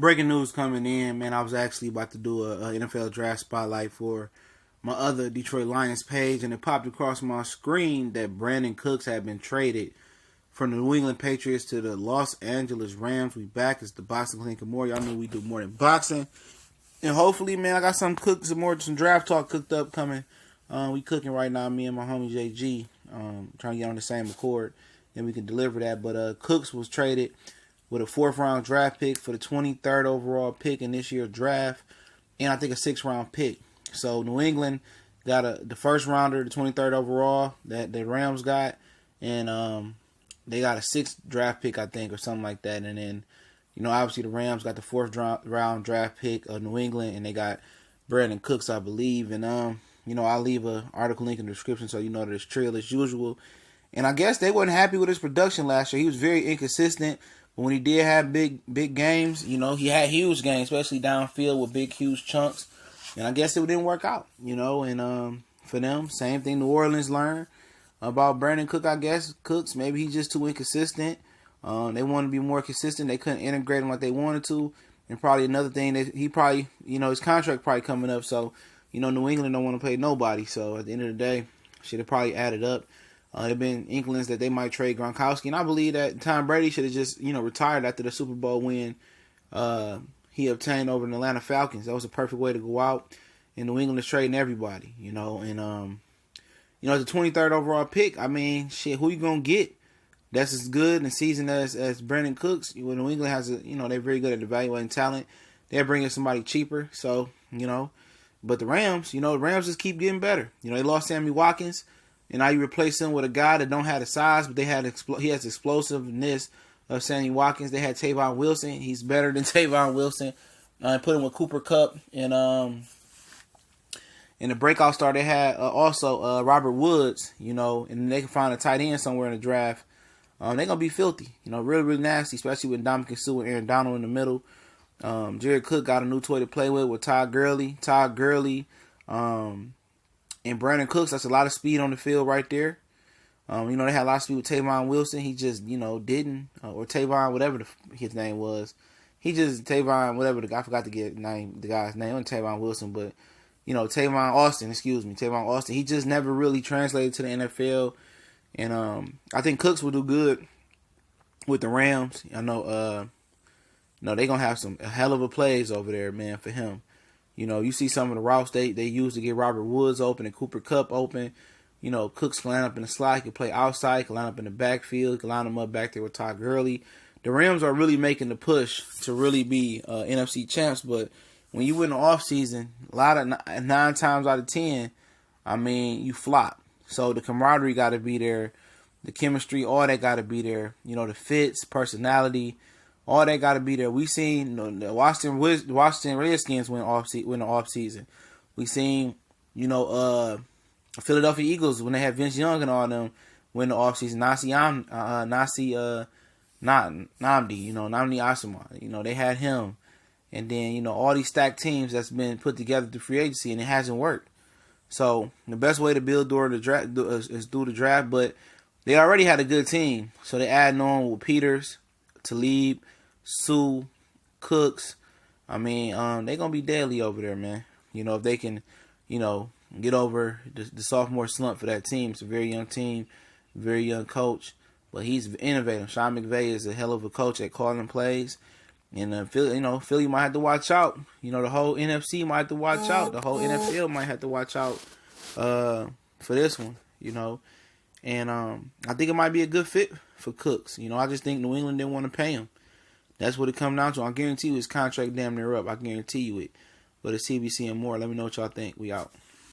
Breaking news coming in, man. I was actually about to do a NFL draft spotlight for my other Detroit Lions page, and it popped across my screen that Brandin Cooks had been traded from the New England Patriots to the Los Angeles Rams. We back. It's the Boxing Clinic more. Y'all know we do more than boxing. And hopefully, man, I got some draft talk cooked up coming. We cooking right now, me and my homie JG, trying to get on the same accord, and we can deliver that. But Cooks was traded with a 4th round draft pick for the 23rd overall pick in this year's draft, and I think a 6th round pick. So New England got the 1st rounder, the 23rd overall that the Rams got, and they got a 6th draft pick, I think, or something like that. And then, obviously the Rams got the 4th round draft pick of New England, and they got Brandin Cooks, I believe. And I'll leave an article link in the description so you know that it's trill as usual. And I guess they wasn't happy with his production last year. He was very inconsistent. But when he did have big games, he had huge games, especially downfield with big, huge chunks. And I guess it didn't work out, And for them, same thing New Orleans learned about Brandin Cooks. Maybe he's just too inconsistent. They want to be more consistent. They couldn't integrate him like they wanted to. And probably another thing that he probably, his contract probably coming up. So, New England don't want to pay nobody. So at the end of the day, should have probably added up. There have been inklings that they might trade Gronkowski, and I believe that Tom Brady should have just, retired after the Super Bowl win he obtained over the Atlanta Falcons. That was a perfect way to go out. And New England is trading everybody, And the 23rd overall pick. I mean, shit, who you gonna get that's as good in the season as Brandin Cooks? When New England has they're very good at evaluating talent. They're bringing somebody cheaper, so But the Rams, the Rams just keep getting better. They lost Sammy Watkins. And now you replace him with a guy that don't have the size, but he has explosiveness of Sammy Watkins. They had Tavon Wilson. He's better than Tavon Wilson. Put him with Cooper Kupp. And in the breakout star, they had also Robert Woods, and they can find a tight end somewhere in the draft. They're going to be filthy, really, really nasty, especially with Ndamukong Suh and Aaron Donald in the middle. Jared Cook got a new toy to play with Todd Gurley. And Brandin Cooks, that's a lot of speed on the field right there. They had a lot of speed with Tavon Wilson. He just, didn't. Or Tavon, whatever his name was. Tavon, whatever I forgot to get the guy's name. It wasn't Tavon Wilson, but, Tavon Austin. He just never really translated to the NFL. And I think Cooks will do good with the Rams. I know, they're going to have a hell of a plays over there, man, for him. You see some of the routes they use to get Robert Woods open and Cooper Kupp open. Cooks can line up in the slot. He can play outside. He can line up in the backfield. He can line him up back there with Todd Gurley. The Rams are really making the push to really be NFC champs. But when you win the offseason, 9 times out of 10, you flop. So the camaraderie got to be there. The chemistry, all that got to be there. The fits, personality. All that got to be there. We seen the Washington Redskins win the offseason. We seen, Philadelphia Eagles when they had Vince Young and all them win the offseason. Nnamdi Asomugha. They had him. And then, all these stacked teams that's been put together through free agency, and it hasn't worked. So the best way to build during the draft is through the draft. But they already had a good team. So they adding on with Peters, Talib, Sue, Cooks. They're going to be deadly over there, man. If they can, get over the sophomore slump for that team. It's a very young team, very young coach. But he's innovative. Sean McVay is a hell of a coach at calling plays. And Philly might have to watch out. The whole NFC might have to watch out. The whole NFL might have to watch out for this one, And I think it might be a good fit for Cooks. I just think New England didn't want to pay him. That's what it comes down to. I guarantee you his contract damn near up. I guarantee you it. But it's CBC and more. Let me know what y'all think. We out.